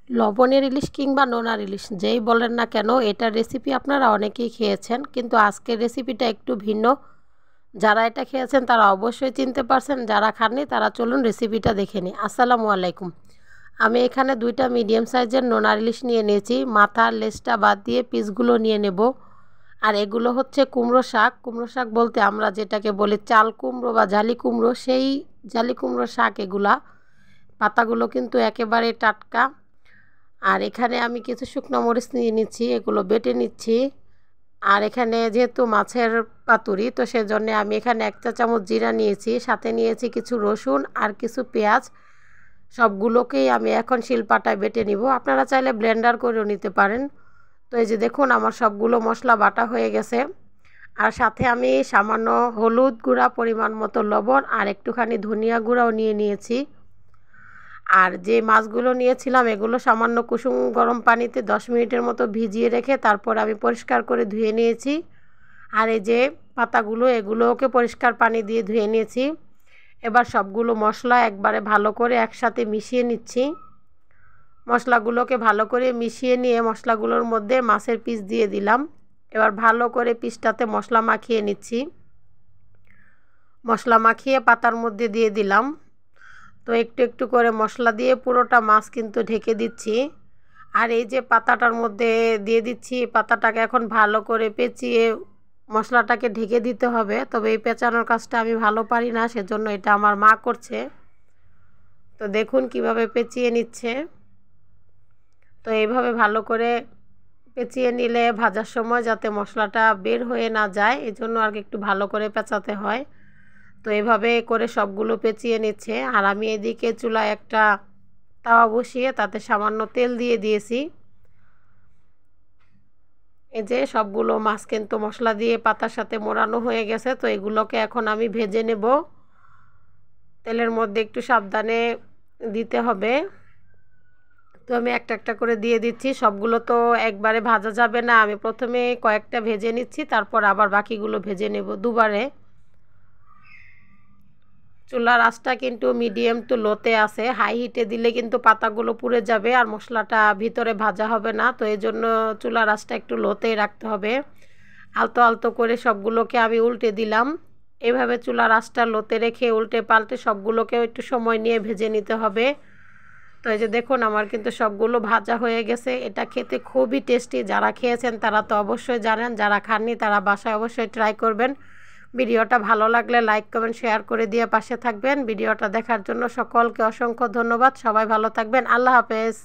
লবণের ইলিশ কিংবা নোনার ইলিশ যেই বলেন না কেন, এটার রেসিপি আপনারা অনেকেই খেয়েছেন, কিন্তু আজকের রেসিপিটা একটু ভিন্ন। যারা এটা খেয়েছেন তারা অবশ্যই চিনতে পারছেন, যারা খাননি তারা চলুন রেসিপিটা দেখে নিই। আসসালামু আলাইকুম। আমি এখানে 2টা মিডিয়াম সাইজের নোনার ইলিশ নিয়ে নিয়েছি। মাথার লেজটা বাদ দিয়ে পিসগুলো নিয়ে নেব। আর এগুলো হচ্ছে কুমড়ো শাক। কুমড়ো শাক বলতে আমরা যেটাকে বলি চাল কুমড়ো বা জালি কুমড়ো, সেই জালি কুমড়ো শাক এগুলা। পাতাগুলো কিন্তু একেবারে টাটকা। আর এখানে আমি কিছু শুকনো মরিচ নিয়ে নিচ্ছি, এগুলো বেটে নিচ্ছি। আর এখানে যেহেতু মাছের পাতুরি, তো সেজন্য আমি এখানে 1 চা চামচ জিরা নিয়েছি, সাথে নিয়েছি কিছু রসুন আর কিছু পেঁয়াজ। সবগুলোকেই আমি এখন শিলপাটায় বেটে নিব। আপনারা চাইলে ব্লেন্ডার করেও নিতে পারেন। তো এই যে দেখুন আমার সবগুলো মশলা বাটা হয়ে গেছে। আর সাথে আমি সামান্য হলুদ গুঁড়া, পরিমাণ মতো লবণ আর একটুখানি ধনিয়া গুঁড়াও নিয়ে নিয়েছি। আর যে মাছগুলো নিয়েছিলাম এগুলো সামান্য কুসুম গরম পানিতে 10 মিনিটের মতো ভিজিয়ে রেখে তারপর আমি পরিষ্কার করে ধুয়ে নিয়েছি। আর এই যে পাতাগুলো, এগুলোকে পরিষ্কার পানি দিয়ে ধুয়ে নিয়েছি। এবার সবগুলো মশলা একবারে ভালো করে একসাথে মিশিয়ে নিচ্ছি। মশলাগুলোকে ভালো করে মিশিয়ে নিয়ে মশলাগুলোর মধ্যে মাছের পিস দিয়ে দিলাম। এবার ভালো করে পিসটাতে মশলা মাখিয়ে নিচ্ছি। মশলা মাখিয়ে পাতার মধ্যে দিয়ে দিলাম। তো একটু একটু করে মশলা দিয়ে পুরোটা মাছ কিন্তু ঢেকে দিচ্ছি। আর এই যে পাতাটার মধ্যে দিয়ে দিচ্ছি, পাতাটাকে এখন ভালো করে পেঁচিয়ে মশলাটাকে ঢেকে দিতে হবে। তবে এই পেঁচানোর কাজটা আমি ভালো পারি না, সেজন্য এটা আমার মা করছে। তো দেখুন কিভাবে পেঁচিয়ে নিচ্ছে। তো এইভাবে ভালো করে পেঁচিয়ে নিলে ভাজার সময় যাতে মশলাটা বের হয়ে না যায়, এজন্য আর একটু ভালো করে পেঁচাতে হয়। তো এভাবে করে সবগুলো পেঁচিয়ে নিচ্ছে। আর আমি এদিকে চুলায় একটা তাওয়া বসিয়ে তাতে সামান্য তেল দিয়ে দিয়েছি। এই যে সবগুলো মাছ কিন্তু মশলা দিয়ে পাতার সাথে মোড়ানো হয়ে গেছে। তো এগুলোকে এখন আমি ভেজে নেব। তেলের মধ্যে একটু সাবধানে দিতে হবে। তো আমি একটা একটা করে দিয়ে দিচ্ছি। সবগুলো তো একবারে ভাজা যাবে না, আমি প্রথমে কয়েকটা ভেজে নিচ্ছি, তারপর আবার বাকিগুলো ভেজে নেব দুবারে। চুলার আঁচটা কিন্তু মিডিয়াম টু লোতে আছে। হাই হিটে দিলে কিন্তু পাতাগুলো পুড়ে যাবে আর মশলাটা ভিতরে ভাজা হবে না। তো এই জন্য চুলার আঁচটা একটু লোতেই রাখতে হবে। আলতো আলতো করে সবগুলোকে আমি উল্টে দিলাম। এভাবে চুলার আঁচটা লোতে রেখে উল্টে পাল্টে সবগুলোকেও একটু সময় নিয়ে ভেজে নিতে হবে। তো এই যে দেখুন আমার কিন্তু সবগুলো ভাজা হয়ে গেছে। এটা খেতে খুবই টেস্টি। যারা খেয়েছেন তারা তো অবশ্যই জানেন, যারা খাননি তারা বাসায় অবশ্যই ট্রাই করবেন। ভিডিওটা ভালো লাগলে লাইক কমেন্ট শেয়ার করে দিয়ে পাশে থাকবেন। ভিডিওটা দেখার জন্য সকলকে অসংখ্য ধন্যবাদ। সবাই ভালো থাকবেন। আল্লাহ হাফেজ।